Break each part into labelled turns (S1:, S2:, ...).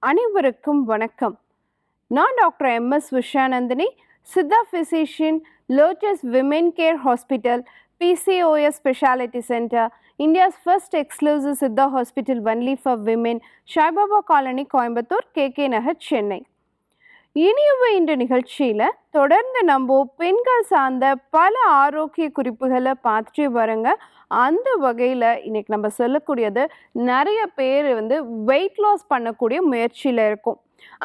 S1: அனைவருக்கும் வணக்கம். நான் doctor M S. Vishanandhini, Siddha physician, lotus women care hospital, PCOS speciality centre, India's first exclusive Siddha hospital only for women, Saibaba colony, Coimbatore, KK Nagar, Chennai. இனியுவ இந்த நிகழ்ச்சியில் தொடர்ந்து நம்ம பெண்கள் சார்ந்த பல ஆரோக்கிய குறிப்புகளை பார்த்துட்டு வரங்க. அந்த வகையில் இன்னைக்கு நம்ம சொல்லக்கூடியது, நிறைய பேர் வெயிட் லாஸ் பண்ணக்கூடிய முயற்சியில் இருக்கும்.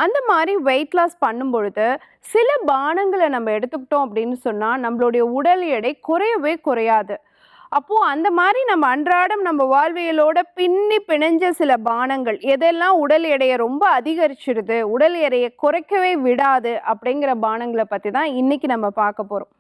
S1: அந்த மாதிரி வெயிட் லாஸ் பண்ணும் பொழுது சில பானங்களை நம்ம எடுத்துக்கிட்டோம் அப்படின்னு சொன்னால் நம்மளுடைய உடல் எடை குறையவே குறையாது. அப்போது அந்த மாதிரி நம்ம அன்றாடம் நம்ம வாழ்வியலோட பின்னி பிணைஞ்ச சில பானங்கள் எதெல்லாம் உடல் எடையை ரொம்ப அதிகரிச்சிடுது, உடல் எடையை குறைக்கவே விடாது அப்படிங்கிற பானங்களை பற்றி தான் இன்றைக்கி நம்ம பார்க்க போகிறோம்.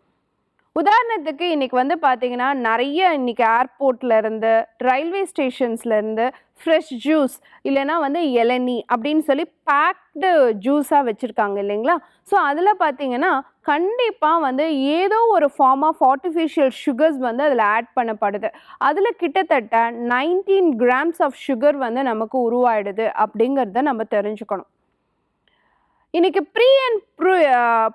S1: உதாரணத்துக்கு இன்னைக்கு பார்த்தீங்கன்னா, நிறைய இன்னைக்கு ஏர்போர்ட்ல இருந்து, ரயில்வே ஸ்டேஷன்ஸ்ல இருந்து ஃப்ரெஷ் ஜூஸ் இல்லைன்னா இளநீ அப்படின்னு சொல்லி பேக்டு ஜூஸாக வச்சுருக்காங்க இல்லைங்களா? ஸோ அதில் பார்த்தீங்கன்னா கண்டிப்பாக ஏதோ ஒரு ஃபார்ம் ஆஃப் ஆர்டிஃபிஷியல் சுகர்ஸ் அதில் ஆட் பண்ணப்படுது. அதில் கிட்டத்தட்ட 19 கிராம்ஸ் ஆஃப் சுகர் நமக்கு உருவாயிடுது அப்படிங்கிறத நம்ம தெரிஞ்சுக்கணும். இன்னைக்கு pre and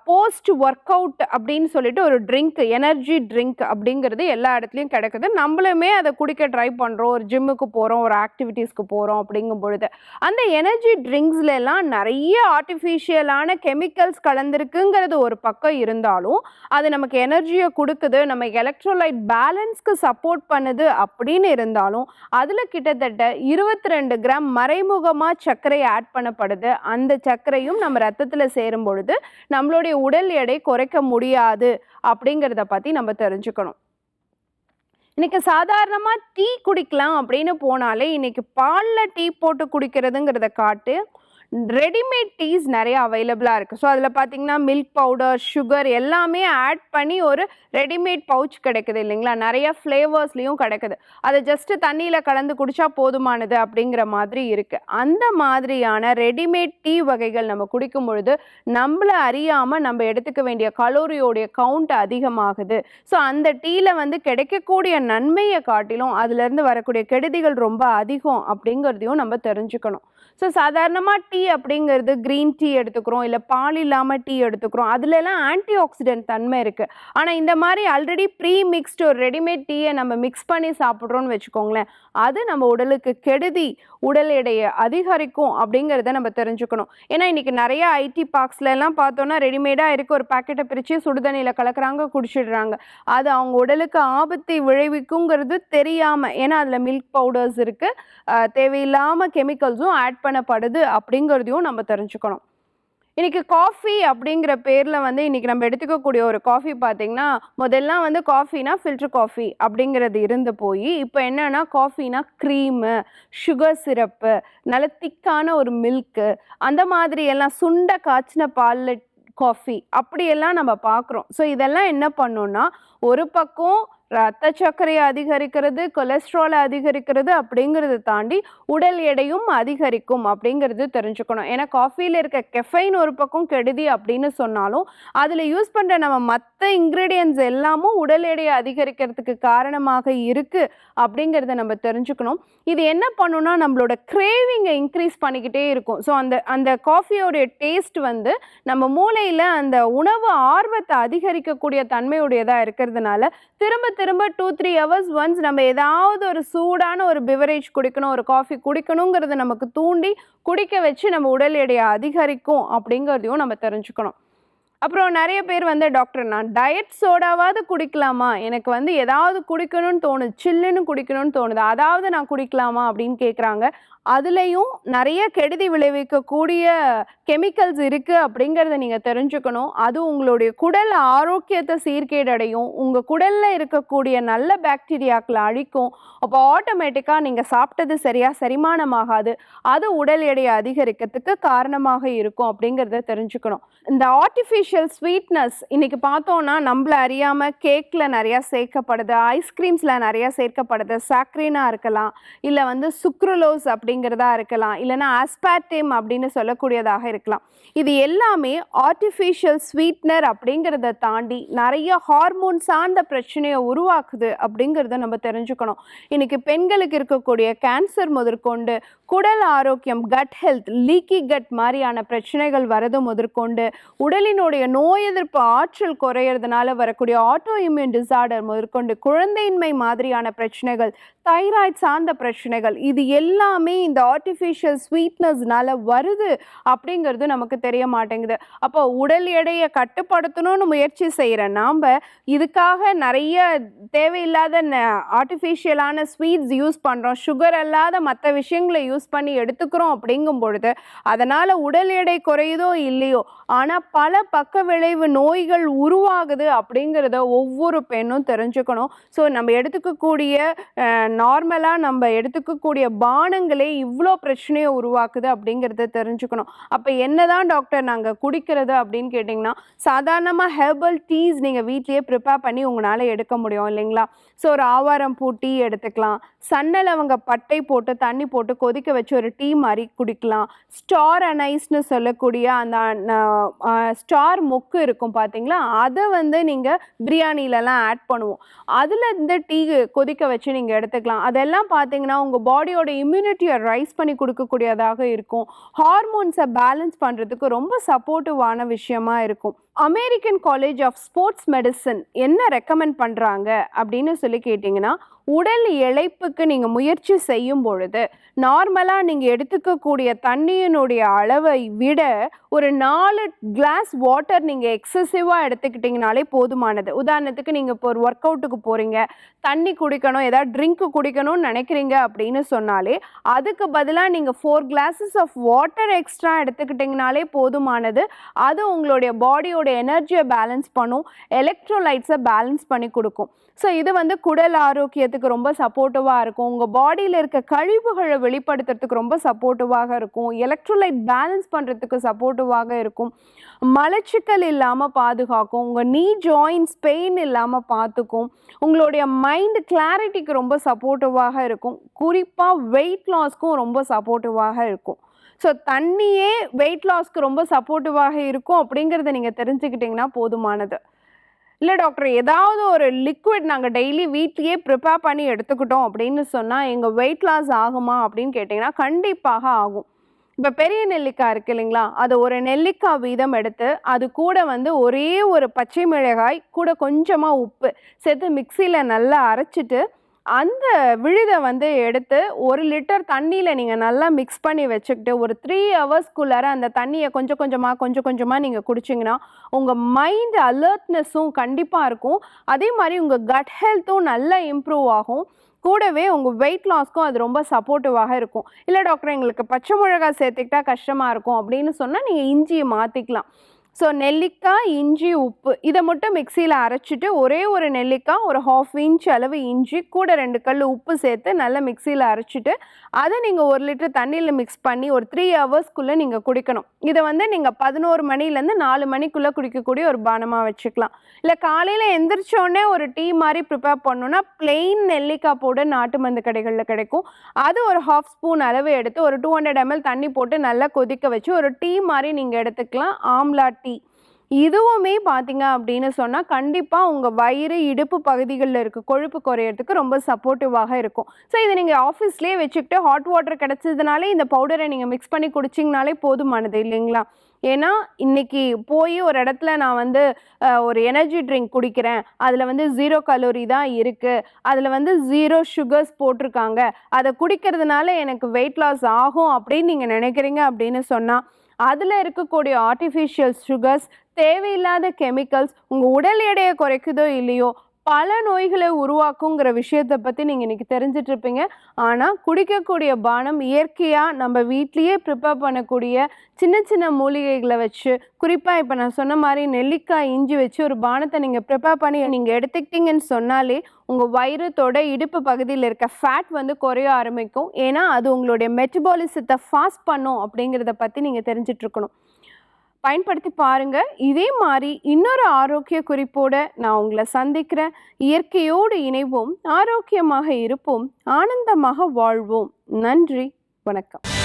S1: post workout அப்படின்னு சொல்லிட்டு ஒரு ட்ரிங்க், எனர்ஜி ட்ரிங்க் அப்படிங்கிறது எல்லா இடத்துலையும் கிடைக்குது. நம்மளுமே அதை குடிக்க ட்ரை பண்ணுறோம். ஒரு ஜிம்முக்கு போகிறோம், ஒரு ஆக்டிவிட்டீஸ்க்கு போகிறோம் அப்படிங்கும் பொழுது அந்த எனர்ஜி ட்ரிங்க்ஸ்ல எல்லாம் நிறைய ஆர்டிஃபிஷியலான கெமிக்கல்ஸ் கலந்துருக்குங்கிறது ஒரு பக்கம் இருந்தாலும், அது நமக்கு எனர்ஜியை கொடுக்குது, நம்ம எலக்ட்ரோலைட் பேலன்ஸ்க்கு சப்போர்ட் பண்ணுது அப்படின்னு இருந்தாலும், அதில் கிட்டத்தட்ட 22 கிராம் மறைமுகமாக சர்க்கரை ஆட் பண்ணப்படுது. அந்த சர்க்கரையும் நம்ம ரத்தத்தில் சேரும் பொழுது நம்மளுடைய உடல் எடை குறைக்க முடியாது அப்படிங்கிறத பற்றி நம்ம தெரிஞ்சுக்கணும். இன்னைக்கு சாதாரணமாக டீ குடிக்கலாம் அப்படின்னு போனாலே இன்னைக்கு பாலில் டீ போட்டு குடிக்கிறதுங்கிறத காட்டு ரெடிமேட் டீஸ் நிறைய அவைலபிளாக இருக்குது. ஸோ அதில் பார்த்தீங்கன்னா மில்க் பவுடர், சுகர் எல்லாமே ஆட் பண்ணி ஒரு ரெடிமேட் பவுச் கிடைக்குது இல்லைங்களா? நிறைய ஃப்ளேவர்ஸ்லேயும் கிடைக்குது. அதை ஜஸ்ட்டு தண்ணியில் கலந்து குடித்தா போதுமானது அப்படிங்கிற மாதிரி இருக்குது. அந்த மாதிரியான ரெடிமேட் டீ வகைகள் நம்ம குடிக்கும் பொழுது நம்மளை அறியாமல் நம்ம எடுத்துக்க வேண்டிய கலோரியோடைய கவுண்ட் அதிகமாகுது. ஸோ அந்த டீயில் கிடைக்கக்கூடிய நன்மையை காட்டிலும் அதுலேருந்து வரக்கூடிய கெடுதிகள் ரொம்ப அதிகம் அப்படிங்கிறதையும் நம்ம தெரிஞ்சுக்கணும். ஸோ சாதாரணமாக டீ அப்படிங்கிறது க்ரீன் டீ எடுத்துக்கிறோம், இல்லை பால் இல்லாமல் டீ எடுத்துக்கிறோம். அதுலலாம் ஆன்டி ஆக்சிடென்ட் தன்மை இருக்குது. ஆனால் இந்த மாதிரி ஆல்ரெடி ப்ரீ மிக்ஸ்டு ஒரு ரெடிமேட் டீயை நம்ம மிக்ஸ் பண்ணி சாப்பிட்றோன்னு வச்சுக்கோங்களேன், அது நம்ம உடலுக்கு கெடுதி, உடல் எடையை அதிகரிக்கும் அப்படிங்கிறத நம்ம தெரிஞ்சுக்கணும். ஏன்னா இன்றைக்கி நிறைய ஐடி பார்க்ஸ்லாம் பார்த்தோன்னா ரெடிமேடாக இருக்க ஒரு பாக்கெட்டை பிரித்து சுடுதண்ணியில் கலக்கிறாங்க, குடிச்சிடுறாங்க. அது அவங்க உடலுக்கு ஆபத்தை விளைவிக்குங்கிறது தெரியாமல், ஏன்னா அதில் மில்க் பவுடர்ஸ் இருக்குது, தேவையில்லாமல் கெமிக்கல்ஸும் ஆட் பண்ணப்படுது அப்படிங்கிறதையும் நம்ம தெரிஞ்சுக்கணும். இன்றைக்கி காஃபி அப்படிங்கிற பேரில் இன்றைக்கி நம்ம எடுத்துக்கக்கூடிய ஒரு காஃபி பார்த்திங்கன்னா, முதல்லாம் காஃபினா ஃபில்டர் காஃபி அப்படிங்கிறது இருந்து போய் இப்போ என்னென்னா காஃபினா க்ரீமு, சுகர் சிரப்பு, நல்ல திக்கான ஒரு மில்க்கு, அந்த மாதிரி எல்லாம் சுண்ட காய்ச்சின பாலில் காஃபி அப்படியெல்லாம் நம்ம பார்க்குறோம். ஸோ இதெல்லாம் என்ன பண்ணோன்னா, ஒரு பக்கம் ரத்த சர்க்கரையை அதிகரிக்கிறது, கொலஸ்ட்ராலை அதிகரிக்கிறது அப்படிங்கிறத தாண்டி உடல் எடையும் அதிகரிக்கும் அப்படிங்கிறது தெரிஞ்சுக்கணும். ஏன்னா காஃபியில் இருக்க கெஃபைன் ஒரு பக்கம் கெடுதி அப்படின்னு சொன்னாலும், அதில் யூஸ் பண்ணுற நம்ம மற்ற இன்க்ரீடியன்ட்ஸ் எல்லாமும் உடல் எடையை அதிகரிக்கிறதுக்கு காரணமாக இருக்குது அப்படிங்கிறத நம்ம தெரிஞ்சுக்கணும். இது என்ன பண்ணுன்னா நம்மளோட கிரேவிங்கை இன்க்ரீஸ் பண்ணிக்கிட்டே இருக்கும். ஸோ அந்த காஃபியோடைய டேஸ்ட் நம்ம மூளையில் அந்த உணவு ஆர்வத்தை அதிகரிக்கக்கூடிய தன்மையுடையதாக இருக்கிறதுனால திரும்ப 2-3 ஹவர்ஸ் ஒன்ஸ் நம்ம ஏதாவது ஒரு சூடான ஒரு பிவரேஜ் குடிக்கணும், ஒரு காஃபி குடிக்கணுங்கிறத நமக்கு தூண்டி குடிக்க வச்சு நம்ம உடல் எடையை அதிகரிக்கும் அப்படிங்கிறதையும் நம்ம தெரிஞ்சுக்கணும். அப்புறம் நிறைய பேர் டாக்டர் நான் டயட் சோடாவாவது குடிக்கலாமா, எனக்கு ஏதாவது குடிக்கணும்னு தோணுது, சில்லுன்னு குடிக்கணும்னு தோணுது, அதாவது நான் குடிக்கலாமா அப்படின்னு கேட்குறாங்க. அதுலேயும் நிறைய கெடுதி விளைவிக்கக்கூடிய கெமிக்கல்ஸ் இருக்குது அப்படிங்கிறத நீங்கள் தெரிஞ்சுக்கணும். அது உங்களுடைய குடல் ஆரோக்கியத்தை சீர்கேடடையும், உங்கள் குடலில் இருக்கக்கூடிய நல்ல பாக்டீரியாக்களை அழிக்கும். அப்போ ஆட்டோமேட்டிக்காக நீங்கள் சாப்பிட்டது சரியாக செரிமானமாகாது, அது உடல் எடையை அதிகரிக்கிறதுக்கு காரணமாக இருக்கும் அப்படிங்கிறத தெரிஞ்சுக்கணும். இந்த ஆர்டிஃபிஷியல் ஸ்வீட்னஸ் இன்றைக்கி பார்த்தோன்னா நம்மளை அறியாமல் கேக்கில் நிறையா சேர்க்கப்படுது, ஐஸ்கிரீம்ஸில் நிறையா சேர்க்கப்படுது, சாக்ரீனாக இருக்கலாம், இல்லை சுக்ரலோஸ் அப்படிங்கிற அப்படிங்கிறதா இருக்கலாம், இல்லைன்னா ஆஸ்பார்டேம் அப்படின்னு சொல்லக்கூடியதாக இருக்கலாம். இது எல்லாமே ஆர்டிஃபிஷியல் ஸ்வீட்னர் அப்படிங்கிறத தாண்டி நிறைய ஹார்மோன் சார்ந்த பிரச்சனையை உருவாக்குது அப்படிங்கிறத நம்ம தெரிஞ்சுக்கணும். இன்னைக்கு பெண்களுக்கு இருக்கக்கூடிய கேன்சர் முதற்கொண்டு, குடல் ஆரோக்கியம், கட் ஹெல்த், லீக்கி கட் மாதிரியான பிரச்சனைகள் வரது முதற்கொண்டு, உடலினுடைய நோய் எதிர்ப்பு ஆற்றல் குறையிறதுனால வரக்கூடிய ஆட்டோ இம்யூன் டிசார்டர் முதற்கொண்டு, குழந்தையின்மை மாதிரியான பிரச்சனைகள், தைராய்டு சார்ந்த பிரச்சனைகள், இது எல்லாமே இந்த ஆர்டிஃபிஷியல் ஸ்வீட்னஸ்னால வருது அப்படிங்கிறது நமக்கு தெரிய மாட்டேங்குது. அப்போ உடல் எடையை கட்டுப்படுத்தணும்னு முயற்சி செய்கிற நாம் இதுக்காக நிறைய தேவையில்லாத ஆர்டிஃபிஷியலான ஸ்வீட்ஸ் யூஸ் பண்ணுறோம், சுகர் அல்லாத மற்ற விஷயங்களை யூஸ் பண்ணி எடுத்துக்கிறோம். அப்படிங்கும் பொழுது அதனால் உடல் எடை குறையுதோ இல்லையோ, ஆனால் பல பக்க விளைவு நோய்கள் உருவாகுது அப்படிங்கிறத ஒவ்வொரு பெண்ணும் தெரிஞ்சுக்கணும். ஸோ நம்ம எடுத்துக்கக்கூடிய நார்மலாக நம்ம எடுத்துக்கக்கூடிய பானங்களே இவ்வளோ பிரச்சனையை உருவாக்குது அப்படிங்கிறத தெரிஞ்சுக்கணும். அப்போ என்னதான் டாக்டர் நாங்கள் குடிக்கிறது அப்படின்னு கேட்டிங்கன்னா, சாதாரணமாக ஹெர்பல் டீஸ் நீங்கள் வீட்லேயே ப்ரிப்பேர் பண்ணி உங்களால் எடுக்க முடியும் இல்லைங்களா? ஸோ ஒரு ஆவாரம் பூ டீ எடுத்துக்கலாம், சன்னலவங்க பட்டை போட்டு தண்ணி போட்டு கொதிக்க வச்சு ஒரு டீ மாதிரி குடிக்கலாம். ஸ்டார் அனைஸ்னு சொல்லக்கூடிய அந்த ஸ்டார் மொக்கு இருக்கும் பார்த்தீங்களா, அதை வந்து நீங்கள் பிரியாணிலலாம் ஆட் பண்ணுவோம். அதில் இந்த டீ கொதிக்க வச்சு நீங்கள் எடுத்துக்கலாம். அதெல்லாம் பார்த்தீங்கன்னா உங்கள் பாடியோட இம்யூனிட்டியை ரைஸ் பண்ணி கொடுக்கக்கூடியதாக இருக்கும். ஹார்மோன்ஸை பேலன்ஸ் பண்ணுறதுக்கு ரொம்ப சப்போர்ட்டிவான விஷயமா இருக்கும். American college of sports medicine என்ன ரெக்கமெண்ட் பண்ணுறாங்க அப்படின்னு சொல்லி கேட்டிங்கன்னா, உடல் இளைப்புக்கு நீங்கள் முயற்சி செய்யும் பொழுது நார்மலாக நீங்கள் எடுத்துக்கக்கூடிய தண்ணியினுடைய அளவை விட ஒரு 4 கிளாஸ் வாட்டர் நீங்கள் எக்ஸசிவாக எடுத்துக்கிட்டிங்கனாலே போதுமானது. உதாரணத்துக்கு நீங்கள் இப்போ ஒரு ஒர்க் அவுட்டுக்கு போகிறீங்க, தண்ணி குடிக்கணும், ஏதாவது ட்ரிங்க்கு குடிக்கணும்னு நினைக்கிறீங்க அப்படின்னு சொன்னாலே அதுக்கு பதிலாக நீங்கள் 4 கிளாஸஸ் ஆஃப் வாட்டர் எக்ஸ்ட்ரா எடுத்துக்கிட்டிங்கனாலே போதுமானது. அது உங்களுடைய பாடியோட எனர்ஜியை பேலன்ஸ் பண்ணும், எலக்ட்ரோலைட்ஸை பேலன்ஸ் பண்ணி கொடுக்கும். ஸோ இது வந்து குடல் ஆரோக்கியத்துக்கு ரொம்ப சப்போர்ட்டிவாக இருக்கும். உங்கள் பாடியில் இருக்க கழிவுகளை வெளிப்படுத்துறதுக்கு ரொம்ப சப்போர்ட்டிவாக இருக்கும். எலக்ட்ரோலைட் பேலன்ஸ் பண்ணுறதுக்கு சப்போர்ட்டிவாக இருக்கும். மலச்சிக்கல் இல்லாமல் பாதுகாக்கும். உங்கள் நீ ஜாயின்ஸ் பெயின் இல்லாமல் பார்த்துக்கும். உங்களுடைய மைண்ட் கிளாரிட்டிக்கு ரொம்ப சப்போர்ட்டிவாக இருக்கும். குறிப்பாக வெயிட் லாஸ்க்கும் ரொம்ப சப்போர்ட்டிவாக இருக்கும். ஸோ தண்ணியே வெயிட் லாஸ்க்கு ரொம்ப சப்போர்ட்டிவாக இருக்கும் அப்படிங்கிறத நீங்கள் தெரிஞ்சுக்கிட்டிங்கன்னா போதுமானது. இல்லை டாக்டர், ஏதாவது ஒரு லிக்விட் நாங்கள் டெய்லி வீட்லேயே ப்ரிப்பேர் பண்ணி எடுத்துக்கிட்டோம் அப்படின்னு சொன்னால் எங்கள் வெயிட் லாஸ் ஆகுமா அப்படின்னு கேட்டிங்கன்னா கண்டிப்பாக ஆகும். இப்போ பெரிய நெல்லிக்காய் இருக்குது இல்லைங்களா, அது ஒரு நெல்லிக்காய் வீதம் எடுத்து அது கூட வந்து ஒரே ஒரு பச்சை மிளகாய் கூட கொஞ்சமாக உப்பு சேர்த்து மிக்சியில் நல்லா அரைச்சிட்டு அந்த விழுதை வந்து எடுத்து 1 லிட்டர் தண்ணியில் நீங்கள் நல்லா மிக்ஸ் பண்ணி வச்சுக்கிட்டு ஒரு 3 ஹவர்ஸ்க்குள்ளார அந்த தண்ணியை கொஞ்சம் கொஞ்சமாக நீங்கள் குடிச்சிங்கன்னா உங்கள் மைண்ட் அலர்ட்னஸும் கண்டிப்பாக இருக்கும். அதே மாதிரி உங்கள் கட் ஹெல்த்தும் நல்லா இம்ப்ரூவ் ஆகும். கூடவே உங்கள் வெயிட் லாஸ்க்கும் அது ரொம்ப சப்போர்ட்டிவாக இருக்கும். இல்லை டாக்டர் எங்களுக்கு பச்சை மிளகாய் சேர்த்துக்கிட்டா கஷ்டமாக இருக்கும் அப்படின்னு சொன்னால் நீங்கள் இஞ்சியை மாற்றிக்கலாம். ஸோ நெல்லிக்காய், இஞ்சி, உப்பு இதை மட்டும் மிக்சியில் அரைச்சிட்டு ஒரே ஒரு நெல்லிக்காய், ஒரு 1/2 இன்ச் அளவு இஞ்சி, கூட 2 கல் உப்பு சேர்த்து நல்லா மிக்சியில் அரைச்சிட்டு அதை நீங்கள் 1 லிட்டர் தண்ணியில் மிக்ஸ் பண்ணி ஒரு 3 ஹவர்ஸ்க்குள்ளே நீங்கள் குடிக்கணும். இதை வந்து நீங்கள் 11 மணிலேருந்து 4 மணிக்குள்ளே குடிக்கக்கூடிய ஒரு பானமாக வச்சுக்கலாம். இல்லை காலையில் எந்திரிச்சோடனே ஒரு டீ மாதிரி ப்ரிப்பேர் பண்ணணுன்னா பிளெயின் நெல்லிக்காய் பவுடர் நாட்டு மருந்து கடைகளில் கிடைக்கும். அது ஒரு 1/2 ஸ்பூன் அளவு எடுத்து ஒரு 200 ml தண்ணி போட்டு நல்லா கொதிக்க வச்சு ஒரு டீ மாதிரி நீங்கள் எடுத்துக்கலாம். ஆம்லா டீ இதுவுமே பார்த்தீங்க அப்படின்னு சொன்னால் கண்டிப்பாக உங்கள் வயிறு, இடுப்பு பகுதிகளில் இருக்க கொழுப்பு குறையிறதுக்கு ரொம்ப சப்போர்ட்டிவாக இருக்கும். ஸோ இதை நீங்கள் ஆஃபீஸ்லேயே வச்சுக்கிட்டு ஹாட் வாட்டர் கிடச்சதுனாலே இந்த பவுடரை நீங்கள் மிக்ஸ் பண்ணி குடிச்சிங்கனாலே போதுமானது இல்லைங்களா? ஏன்னா இன்றைக்கி போய் ஒரு இடத்துல நான் வந்து ஒரு எனர்ஜி ட்ரிங்க் குடிக்கிறேன், அதில் வந்து 0 கலோரி தான் இருக்குது, அதில் வந்து 0 சுகர்ஸ் போட்டிருக்காங்க, அதை குடிக்கிறதுனால எனக்கு வெயிட் லாஸ் ஆகும் அப்படின்னு நீங்கள் நினைக்கிறீங்க அப்படின்னு சொன்னால் அதில் இருக்கக்கூடிய ஆர்டிஃபிஷியல் சுகர்ஸ், தேவையில்லாத கெமிக்கல்ஸ் உங்கள் உடல் எடையை குறைக்குதோ இல்லையோ பல நோய்களை உருவாக்குங்கிற விஷயத்தை பற்றி நீங்கள் இன்றைக்கி தெரிஞ்சிட்ருப்பீங்க. ஆனால் குடிக்கக்கூடிய பானம் இயற்கையாக நம்ம வீட்லேயே ப்ரிப்பேர் பண்ணக்கூடிய சின்ன சின்ன மூலிகைகளை வச்சு, குறிப்பாக இப்போ நான் சொன்ன மாதிரி நெல்லிக்காய், இஞ்சி வச்சு ஒரு பானத்தை நீங்கள் ப்ரிப்பேர் பண்ணி நீங்கள் எடுத்துக்கிட்டீங்கன்னு சொன்னாலே உங்கள் வயிறு, தொடை, இடுப்பு பகுதியில் இருக்க ஃபேட் வந்து குறைய ஆரம்பிக்கும். ஏன்னா அது உங்களுடைய மெட்டபாலிசத்தை ஃபாஸ்ட் பண்ணும் அப்படிங்கிறத பற்றி நீங்கள் தெரிஞ்சிட்ருக்கணும். பயன்படுத்தி பாருங்கள். இதே மாதிரி இன்னொரு ஆரோக்கிய குறிப்போடு நான் உங்களை சந்திக்கிறேன். இயற்கையோடு இணைவோம், ஆரோக்கியமாக இருப்போம், ஆனந்தமாக வாழ்வோம். நன்றி, வணக்கம்.